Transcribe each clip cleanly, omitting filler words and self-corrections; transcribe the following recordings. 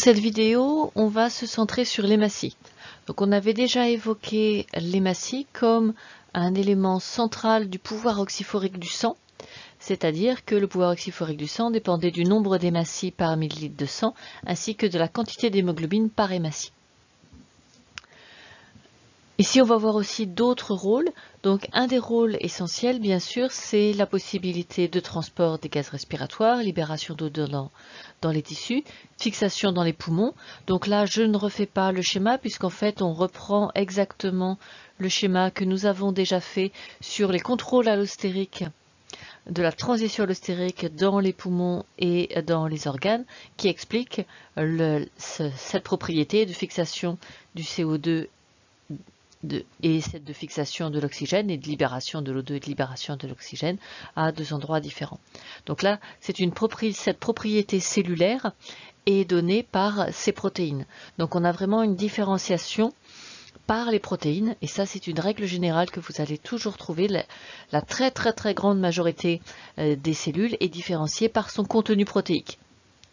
cette vidéo, on va se centrer sur l'hématie. Donc on avait déjà évoqué l'hématie comme un élément central du pouvoir oxyphorique du sang, c'est-à-dire que le pouvoir oxyphorique du sang dépendait du nombre d'hématies par millilitre de sang, ainsi que de la quantité d'hémoglobine par hématie. Ici, on va voir aussi d'autres rôles. Donc, un des rôles essentiels, bien sûr, c'est la possibilité de transport des gaz respiratoires, libération d'eau dans les tissus, fixation dans les poumons. Donc là, je ne refais pas le schéma, puisqu'en fait, on reprend exactement le schéma que nous avons déjà fait sur les contrôles allostériques de la transition allostérique dans les poumons et dans les organes, qui explique cette propriété de fixation du CO2 et cette de fixation de l'oxygène et de libération de l'O2 et de libération de l'oxygène à deux endroits différents. Donc là, cette propriété cellulaire est donnée par ces protéines. Donc on a vraiment une différenciation par les protéines, et ça c'est une règle générale que vous allez toujours trouver. La très grande majorité des cellules est différenciée par son contenu protéique.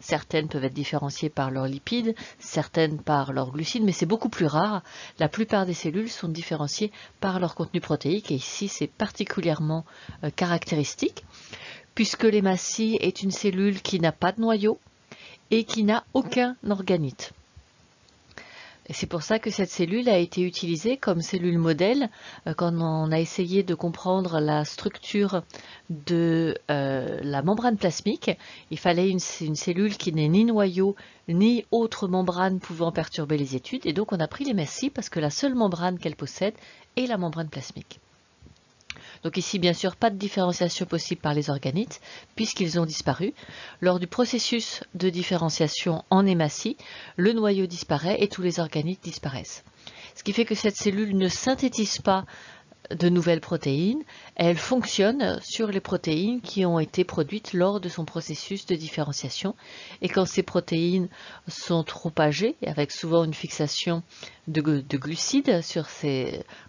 Certaines peuvent être différenciées par leurs lipides, certaines par leurs glucides, mais c'est beaucoup plus rare. La plupart des cellules sont différenciées par leur contenu protéique, et ici c'est particulièrement caractéristique, puisque l'hématie est une cellule qui n'a pas de noyau et qui n'a aucun organite. Et c'est pour ça que cette cellule a été utilisée comme cellule modèle quand on a essayé de comprendre la structure de la membrane plasmique. Il fallait une cellule qui n'ait ni noyau ni autre membrane pouvant perturber les études. Et donc on a pris l'hématie parce que la seule membrane qu'elle possède est la membrane plasmique. Donc ici, bien sûr, pas de différenciation possible par les organites, puisqu'ils ont disparu. Lors du processus de différenciation en hématie, le noyau disparaît et tous les organites disparaissent. Ce qui fait que cette cellule ne synthétise pas de nouvelles protéines, elle fonctionne sur les protéines qui ont été produites lors de son processus de différenciation. Et quand ces protéines sont trop âgées, avec souvent une fixation de glucides au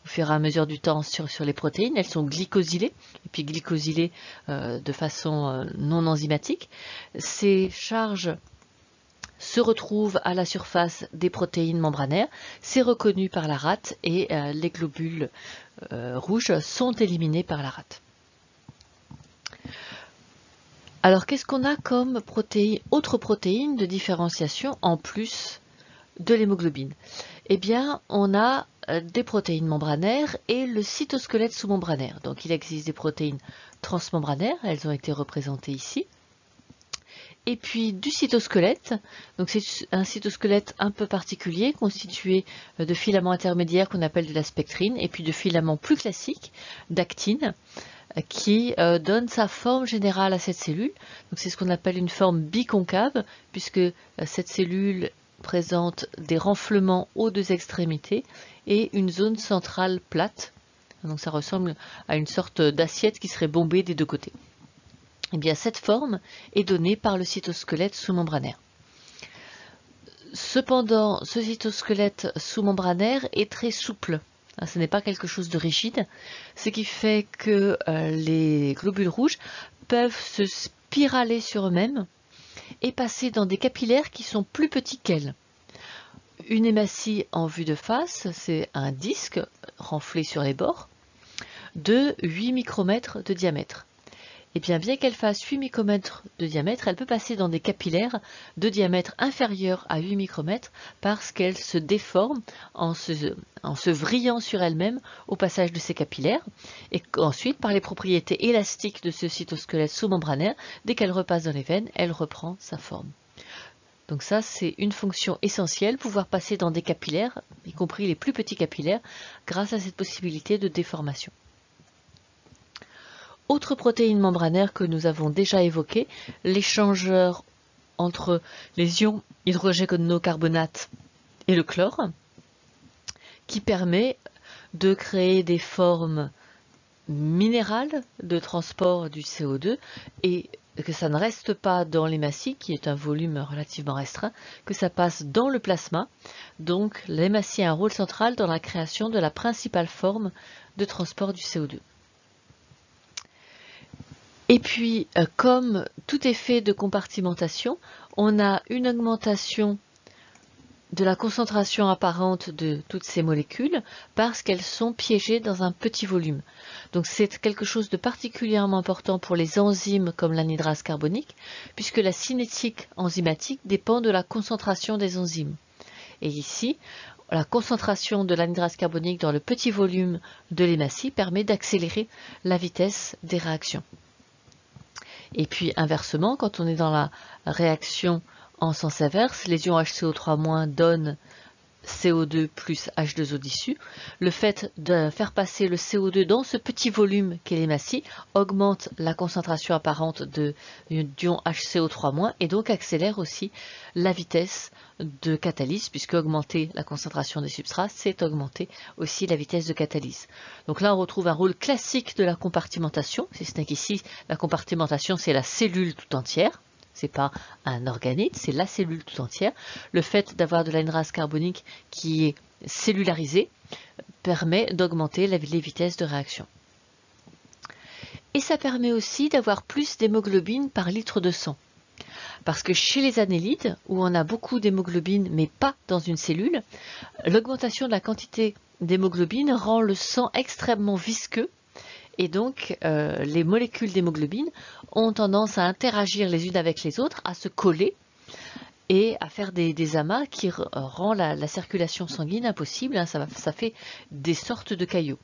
fur et à mesure du temps sur les protéines, elles sont glycosylées, et puis glycosylées de façon non enzymatique. Ces charges se retrouve à la surface des protéines membranaires, c'est reconnu par la rate et les globules rouges sont éliminés par la rate. Alors qu'est-ce qu'on a comme autre protéine de différenciation en plus de l'hémoglobine? Eh bien, on a des protéines membranaires et le cytosquelette sous-membranaire. Donc il existe des protéines transmembranaires, elles ont été représentées ici. Et puis du cytosquelette, donc c'est un cytosquelette un peu particulier, constitué de filaments intermédiaires qu'on appelle de la spectrine, et puis de filaments plus classiques, d'actine, qui donne sa forme générale à cette cellule. Donc c'est ce qu'on appelle une forme biconcave, puisque cette cellule présente des renflements aux deux extrémités et une zone centrale plate. Donc ça ressemble à une sorte d'assiette qui serait bombée des deux côtés. Eh bien, cette forme est donnée par le cytosquelette sous-membranaire. Cependant, ce cytosquelette sous-membranaire est très souple. Ce n'est pas quelque chose de rigide, ce qui fait que les globules rouges peuvent se spiraler sur eux-mêmes et passer dans des capillaires qui sont plus petits qu'elles. Une hématie en vue de face, c'est un disque renflé sur les bords de 8 micromètres de diamètre. Et bien qu'elle fasse 8 micromètres de diamètre, elle peut passer dans des capillaires de diamètre inférieur à 8 micromètres parce qu'elle se déforme en se vrillant sur elle-même au passage de ces capillaires. Et ensuite, par les propriétés élastiques de ce cytosquelette sous-membranaire, dès qu'elle repasse dans les veines, elle reprend sa forme. Donc ça, c'est une fonction essentielle, pouvoir passer dans des capillaires, y compris les plus petits capillaires, grâce à cette possibilité de déformation. Autre protéine membranaire que nous avons déjà évoquée, l'échangeur entre les ions hydrogénocarbonate et le chlore, qui permet de créer des formes minérales de transport du CO2 et que ça ne reste pas dans l'hématie, qui est un volume relativement restreint, que ça passe dans le plasma. Donc l'hématie a un rôle central dans la création de la principale forme de transport du CO2. Et puis, comme tout effet de compartimentation, on a une augmentation de la concentration apparente de toutes ces molécules parce qu'elles sont piégées dans un petit volume. Donc c'est quelque chose de particulièrement important pour les enzymes comme l'anhydrase carbonique, puisque la cinétique enzymatique dépend de la concentration des enzymes. Et ici, la concentration de l'anhydrase carbonique dans le petit volume de l'hématie permet d'accélérer la vitesse des réactions. Et puis inversement, quand on est dans la réaction en sens inverse, les ions HCO3- donnent CO2 plus H2O dissu. Le fait de faire passer le CO2 dans ce petit volume qu'est l'hématie augmente la concentration apparente d'ions HCO3- et donc accélère aussi la vitesse de catalyse, puisque augmenter la concentration des substrats, c'est augmenter aussi la vitesse de catalyse. Donc là, on retrouve un rôle classique de la compartimentation, si ce n'est qu'ici, la compartimentation, c'est la cellule tout entière. C'est pas un organite, c'est la cellule tout entière. Le fait d'avoir de l'anhydrase carbonique qui est cellularisée permet d'augmenter les vitesses de réaction. Et ça permet aussi d'avoir plus d'hémoglobine par litre de sang. Parce que chez les annélides, où on a beaucoup d'hémoglobine mais pas dans une cellule, l'augmentation de la quantité d'hémoglobine rend le sang extrêmement visqueux. Et donc, les molécules d'hémoglobine ont tendance à interagir les unes avec les autres, à se coller et à faire des amas qui rend la circulation sanguine impossible. Hein, ça fait des sortes de caillots.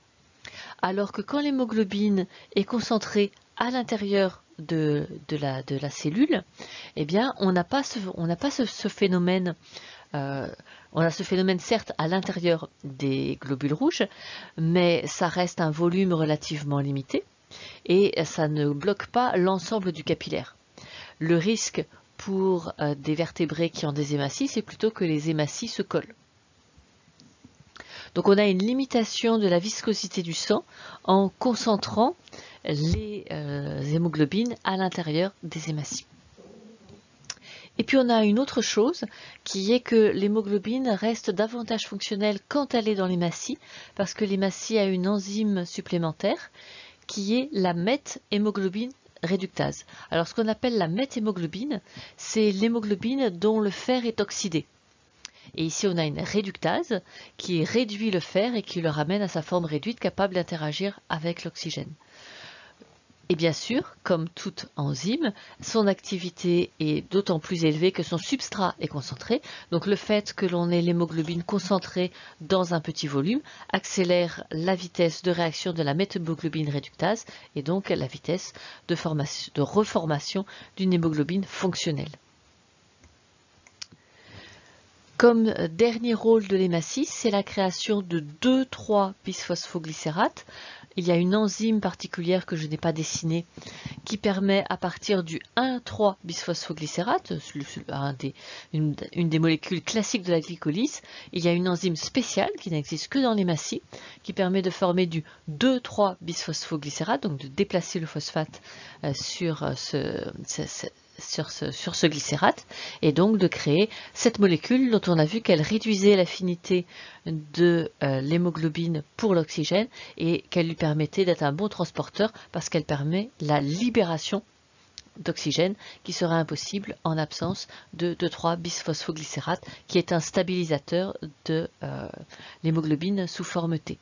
Alors que quand l'hémoglobine est concentrée à l'intérieur de la cellule, eh bien, on n'a pas ce phénomène. On a ce phénomène certes à l'intérieur des globules rouges, mais ça reste un volume relativement limité et ça ne bloque pas l'ensemble du capillaire. Le risque pour des vertébrés qui ont des hématies, c'est plutôt que les hématies se collent. Donc on a une limitation de la viscosité du sang en concentrant les hémoglobines à l'intérieur des hématies. Et puis on a une autre chose qui est que l'hémoglobine reste davantage fonctionnelle quand elle est dans l'hématie, parce que l'hématie a une enzyme supplémentaire qui est la méthémoglobine réductase. Alors ce qu'on appelle la méthémoglobine, c'est l'hémoglobine dont le fer est oxydé. Et ici on a une réductase qui réduit le fer et qui le ramène à sa forme réduite capable d'interagir avec l'oxygène. Et bien sûr, comme toute enzyme, son activité est d'autant plus élevée que son substrat est concentré. Donc le fait que l'on ait l'hémoglobine concentrée dans un petit volume accélère la vitesse de réaction de la méthémoglobine réductase et donc la vitesse de reformation d'une hémoglobine fonctionnelle. Comme dernier rôle de l'hématie, c'est la création de 2,3 bisphosphoglycérates. Il y a une enzyme particulière que je n'ai pas dessinée qui permet à partir du 1,3 bisphosphoglycérate, une des molécules classiques de la glycolyse, il y a une enzyme spéciale qui n'existe que dans l'hématie qui permet de former du 2,3 bisphosphoglycérate, donc de déplacer le phosphate sur ce glycérate et donc de créer cette molécule dont on a vu qu'elle réduisait l'affinité de l'hémoglobine pour l'oxygène et qu'elle lui permettait d'être un bon transporteur parce qu'elle permet la libération d'oxygène qui serait impossible en absence de 2,3 bisphosphoglycérate qui est un stabilisateur de l'hémoglobine sous forme T.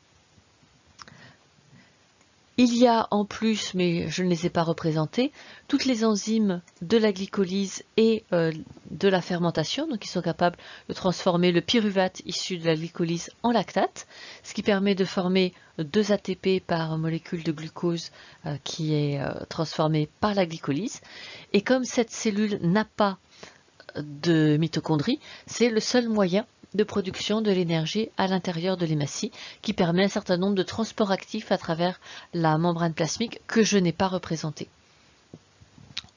Il y a en plus, mais je ne les ai pas représentées, toutes les enzymes de la glycolyse et de la fermentation, donc qui sont capables de transformer le pyruvate issu de la glycolyse en lactate, ce qui permet de former 2 ATP par molécule de glucose qui est transformée par la glycolyse. Et comme cette cellule n'a pas de mitochondries, c'est le seul moyen de production de l'énergie à l'intérieur de l'hématie qui permet un certain nombre de transports actifs à travers la membrane plasmique que je n'ai pas représenté.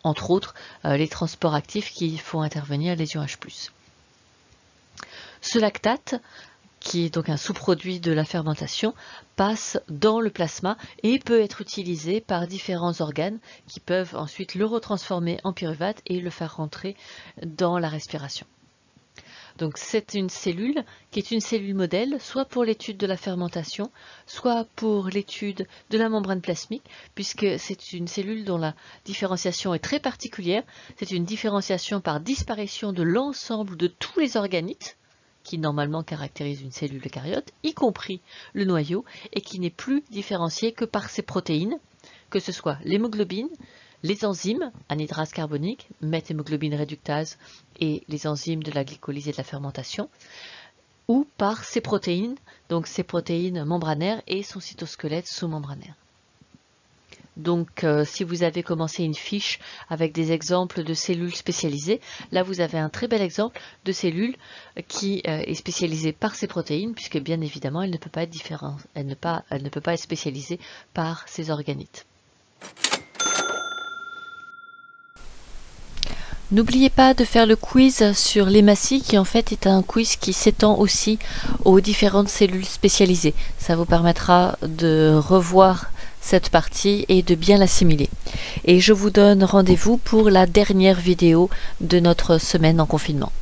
Entre autres, les transports actifs qui font intervenir les ions H+. Ce lactate, qui est donc un sous-produit de la fermentation, passe dans le plasma et peut être utilisé par différents organes qui peuvent ensuite le retransformer en pyruvate et le faire rentrer dans la respiration. Donc c'est une cellule qui est une cellule modèle, soit pour l'étude de la fermentation, soit pour l'étude de la membrane plasmique, puisque c'est une cellule dont la différenciation est très particulière. C'est une différenciation par disparition de l'ensemble de tous les organites qui normalement caractérise une cellule eucaryote, y compris le noyau, et qui n'est plus différencié que par ses protéines, que ce soit l'hémoglobine, les enzymes anhydrase carbonique, méthémoglobine réductase et les enzymes de la glycolyse et de la fermentation, ou par ses protéines, donc ses protéines membranaires et son cytosquelette sous-membranaire. Donc si vous avez commencé une fiche avec des exemples de cellules spécialisées, là vous avez un très bel exemple de cellule qui est spécialisée par ses protéines, puisque bien évidemment elle ne peut pas être différente, elle ne peut pas être spécialisée par ses organites. N'oubliez pas de faire le quiz sur l'hématie qui en fait est un quiz qui s'étend aussi aux différentes cellules spécialisées. Ça vous permettra de revoir cette partie et de bien l'assimiler. Et je vous donne rendez-vous pour la dernière vidéo de notre semaine en confinement.